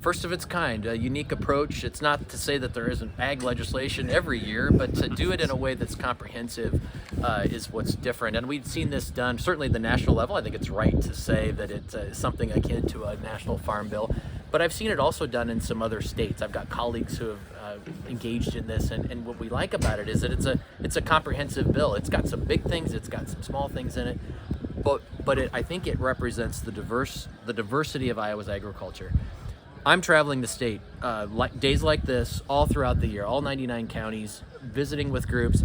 First of its kind, a unique approach. It's not to say that there isn't ag legislation every year, but to do it in a way that's comprehensive is what's different. And we've seen this done, certainly at the national level. I think it's right to say that it's something akin to a national farm bill. But I've seen it also done in some other states. I've got colleagues who have engaged in this, and what we like about it is that it's a comprehensive bill. It's got some big things, it's got some small things in it, but I think it represents the diversity of Iowa's agriculture. I'm traveling the state days like this all throughout the year, all 99 counties, visiting with groups,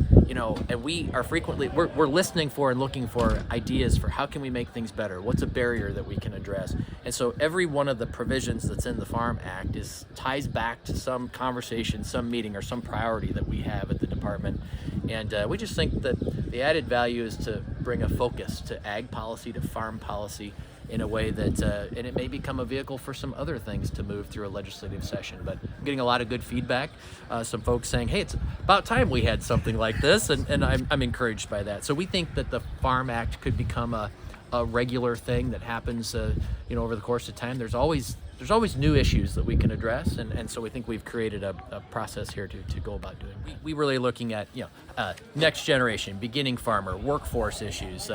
and we are frequently, we're listening for and looking for ideas for how can we make things better? What's a barrier that we can address? And so every one of the provisions that's in the Farm Act ties back to some conversation, some meeting, or some priority that we have at the department. And we just think that the added value is to bring a focus to ag policy, to farm policy, in a way that, and it may become a vehicle for some other things to move through a legislative session. But I'm getting a lot of good feedback. Some folks saying, hey, it's about time we had something like this, and I'm encouraged by that. So we think that the Farm Act could become a regular thing that happens, over the course of time. There's always new issues that we can address, and so we think we've created a process here to go about doing. We really looking at next generation, beginning farmer, workforce issues,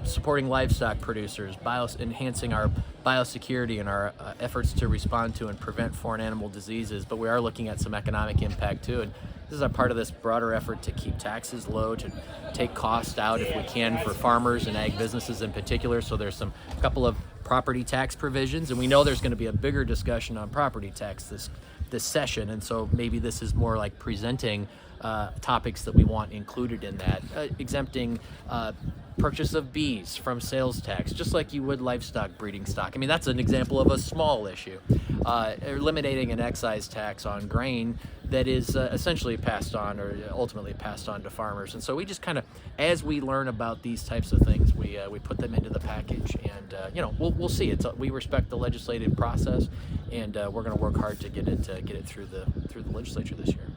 supporting livestock producers, enhancing our biosecurity and our efforts to respond to and prevent foreign animal diseases. But we are looking at some economic impact too, and this is a part of this broader effort to keep taxes low, to take costs out if we can for farmers and ag businesses in particular. So there's a couple of property tax provisions, and we know there's going to be a bigger discussion on property tax this session, and so maybe this is more like presenting topics that we want included in that, exempting purchase of bees from sales tax, just like you would livestock breeding stock. I mean, that's an example of a small issue. Eliminating an excise tax on grain that is essentially passed on, or ultimately passed on to farmers. And so we just kind of, as we learn about these types of things, we put them into the package, and we'll see. We respect the legislative process, and we're going to work hard to get it through the legislature this year.